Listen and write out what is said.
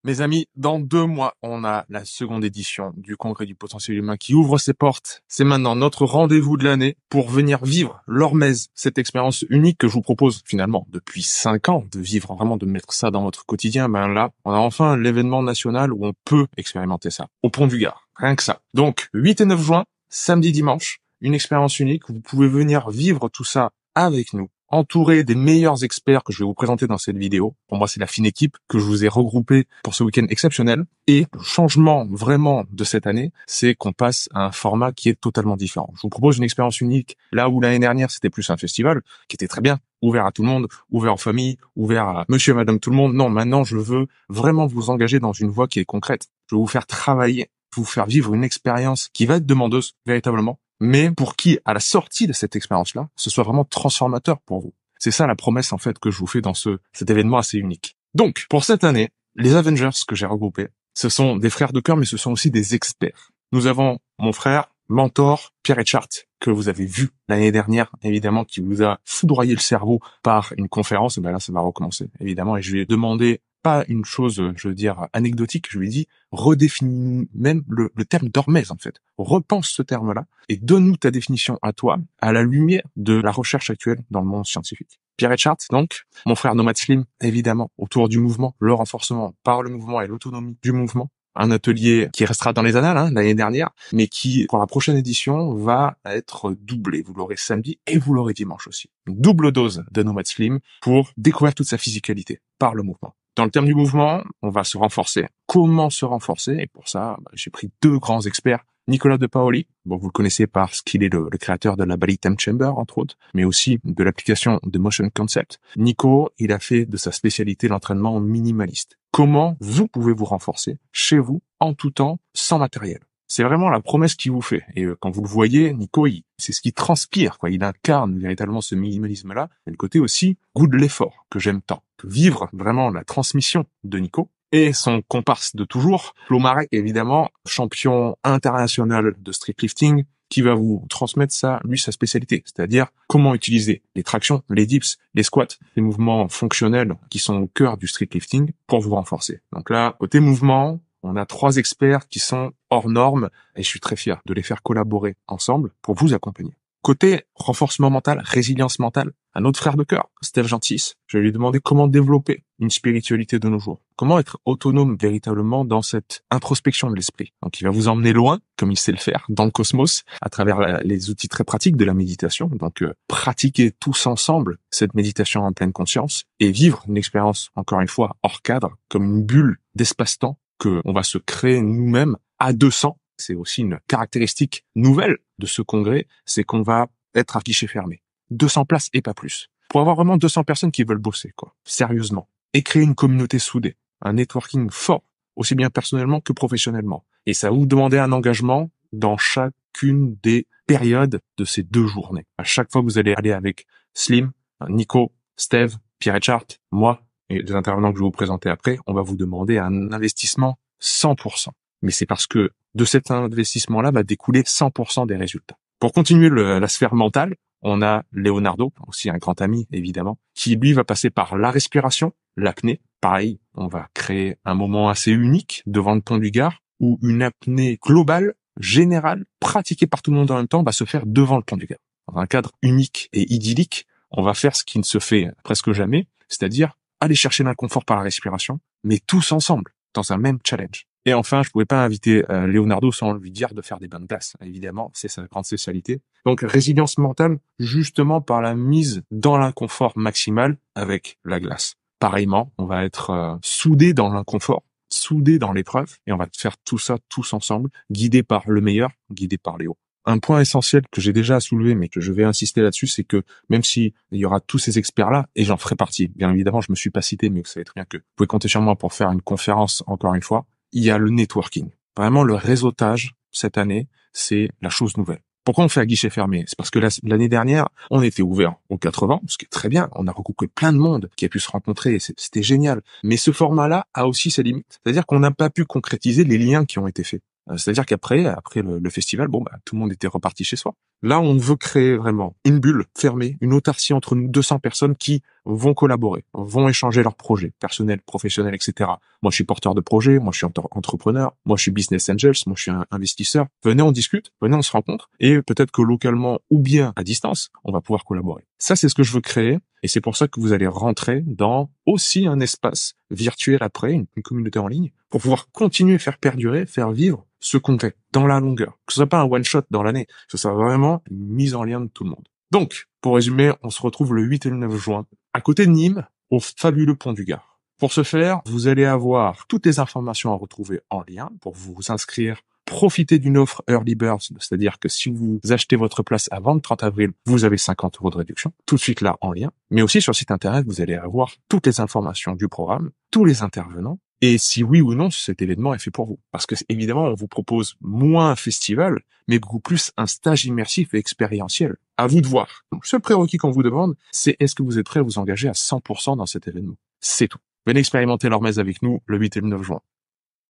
Mes amis, dans 2 mois, on a la seconde édition du Congrès du potentiel humain qui ouvre ses portes. C'est maintenant notre rendez-vous de l'année pour venir vivre l'Hormèse, cette expérience unique que je vous propose finalement depuis 5 ans de vivre, vraiment de mettre ça dans votre quotidien. Ben là, on a enfin l'événement national où on peut expérimenter ça, au Pont du Gard, rien que ça. Donc, 8 et 9 juin, samedi, dimanche, une expérience unique. Vous pouvez venir vivre tout ça avec nous, entouré des meilleurs experts que je vais vous présenter dans cette vidéo. Pour moi, c'est la fine équipe que je vous ai regroupée pour ce week-end exceptionnel. Et le changement vraiment de cette année, c'est qu'on passe à un format qui est totalement différent. Je vous propose une expérience unique, là où l'année dernière, c'était plus un festival, qui était très bien, ouvert à tout le monde, ouvert en famille, ouvert à monsieur et madame tout le monde. Non, maintenant, je veux vraiment vous engager dans une voie qui est concrète. Je veux vous faire travailler, vous faire vivre une expérience qui va être demandeuse, véritablement, mais pour qui, à la sortie de cette expérience-là, ce soit vraiment transformateur pour vous. C'est ça la promesse, en fait, que je vous fais dans cet événement assez unique. Donc, pour cette année, les Avengers que j'ai regroupés, ce sont des frères de cœur, mais ce sont aussi des experts. Nous avons mon frère, mentor, Pierre Etchart, que vous avez vu l'année dernière, évidemment, qui vous a foudroyé le cerveau par une conférence. Et ben là, ça va recommencer, évidemment, et je lui ai demandé pas une chose, je veux dire, anecdotique, je lui ai dit, redéfinis même le terme d'hormèse, en fait. Repense ce terme-là et donne-nous ta définition à toi, à la lumière de la recherche actuelle dans le monde scientifique. Pierre Etchart, donc, mon frère Nomad Slim, évidemment, autour du mouvement, le renforcement par le mouvement et l'autonomie du mouvement. Un atelier qui restera dans les annales, l'année dernière, mais qui, pour la prochaine édition, va être doublé. Vous l'aurez samedi et vous l'aurez dimanche aussi. Une double dose de Nomad Slim pour découvrir toute sa physicalité par le mouvement. Dans le terme du mouvement, on va se renforcer. Comment se renforcer? Et pour ça, j'ai pris 2 grands experts. Nicolas De Paoli, bon, vous le connaissez parce qu'il est le créateur de la Bali Time Chamber, entre autres, mais aussi de l'application de Motion Concept. Nico, il a fait de sa spécialité l'entraînement minimaliste. Comment vous pouvez vous renforcer chez vous, en tout temps, sans matériel? C'est vraiment la promesse qu'il vous fait. Et quand vous le voyez, Nico, c'est ce qui transpire, quoi. Il incarne véritablement ce minimalisme-là. Et le côté aussi goût de l'effort que j'aime tant. Vivre vraiment la transmission de Nico. Et son comparse de toujours, Flo Marek, évidemment, champion international de streetlifting, qui va vous transmettre ça, lui, sa spécialité. C'est-à-dire comment utiliser les tractions, les dips, les squats, les mouvements fonctionnels qui sont au cœur du streetlifting pour vous renforcer. Donc là, côté mouvement, on a 3 experts qui sont hors normes et je suis très fier de les faire collaborer ensemble pour vous accompagner. Côté renforcement mental, résilience mentale, un autre frère de cœur, Steve Gentis, je vais lui demander comment développer une spiritualité de nos jours. Comment être autonome véritablement dans cette introspection de l'esprit. Donc il va vous emmener loin, comme il sait le faire, dans le cosmos, à travers les outils très pratiques de la méditation. Donc pratiquer tous ensemble cette méditation en pleine conscience et vivre une expérience, encore une fois, hors cadre, comme une bulle d'espace-temps que on va se créer nous-mêmes à 200. C'est aussi une caractéristique nouvelle de ce congrès, c'est qu'on va être à guichet fermé. 200 places et pas plus. Pour avoir vraiment 200 personnes qui veulent bosser, quoi. Sérieusement. Et créer une communauté soudée. Un networking fort. Aussi bien personnellement que professionnellement. Et ça va vous demander un engagement dans chacune des périodes de ces 2 journées. À chaque fois que vous allez aller avec Slim, Nico, Steve, Pierre Etchart, moi, et les intervenants que je vais vous présenter après, on va vous demander un investissement 100%. Mais c'est parce que de cet investissement-là va découler 100% des résultats. Pour continuer la sphère mentale, on a Leonardo, aussi un grand ami évidemment, qui lui va passer par la respiration, l'apnée. Pareil, on va créer un moment assez unique devant le pont du Gard où une apnée globale, générale, pratiquée par tout le monde en même temps, va se faire devant le pont du Gard. Dans un cadre unique et idyllique, on va faire ce qui ne se fait presque jamais, c'est-à-dire aller chercher l'inconfort par la respiration, mais tous ensemble, dans un même challenge. Et enfin, je pouvais pas inviter Leonardo sans lui dire de faire des bains de glace. Évidemment, c'est sa grande spécialité. Donc, résilience mentale, justement par la mise dans l'inconfort maximal avec la glace. Pareillement, on va être soudés dans l'inconfort, soudés dans l'épreuve, et on va faire tout ça tous ensemble, guidés par le meilleur, guidés par Léo. Un point essentiel que j'ai déjà soulevé, mais que je vais insister là-dessus, c'est que même si il y aura tous ces experts-là, et j'en ferai partie, bien évidemment, je me suis pas cité, mais vous savez très bien que vous pouvez compter sur moi pour faire une conférence, encore une fois, il y a le networking. Vraiment, le réseautage, cette année, c'est la chose nouvelle. Pourquoi on fait à guichet fermé? C'est parce que l'année dernière, on était ouvert aux 80, ce qui est très bien. On a regroupé plein de monde qui a pu se rencontrer, et c'était génial. Mais ce format-là a aussi ses limites. C'est-à-dire qu'on n'a pas pu concrétiser les liens qui ont été faits. C'est-à-dire qu'après le festival, tout le monde était reparti chez soi. Là, on veut créer vraiment une bulle fermée, une autarcie entre nous, 200 personnes qui vont collaborer, vont échanger leurs projets personnels, professionnels, etc. Moi, je suis porteur de projet, moi, je suis entrepreneur, moi, je suis business angels, moi, je suis un investisseur. Venez, on discute, venez, on se rencontre, et peut-être que localement ou bien à distance, on va pouvoir collaborer. Ça, c'est ce que je veux créer, et c'est pour ça que vous allez rentrer dans aussi un espace virtuel après, une communauté en ligne, pour pouvoir continuer à faire perdurer, faire vivre ce qu'on fait dans la longueur. Que ce soit pas un one-shot dans l'année, que ce soit vraiment une mise en lien de tout le monde. Donc, pour résumer, on se retrouve le 8 et le 9 juin, à côté de Nîmes, au fabuleux Pont du Gard. Pour ce faire, vous allez avoir toutes les informations à retrouver en lien pour vous inscrire. Profitez d'une offre Early Bird, c'est-à-dire que si vous achetez votre place avant le 30 avril, vous avez 50 € de réduction, tout de suite là en lien. Mais aussi sur le site internet, vous allez avoir toutes les informations du programme, tous les intervenants, et si oui ou non cet événement est fait pour vous. Parce que évidemment, on vous propose moins un festival, mais beaucoup plus un stage immersif et expérientiel. À vous de voir. Le seul prérequis qu'on vous demande, c'est est-ce que vous êtes prêt à vous engager à 100% dans cet événement. C'est tout. Venez expérimenter l'Hormèse avec nous le 8 et le 9 juin.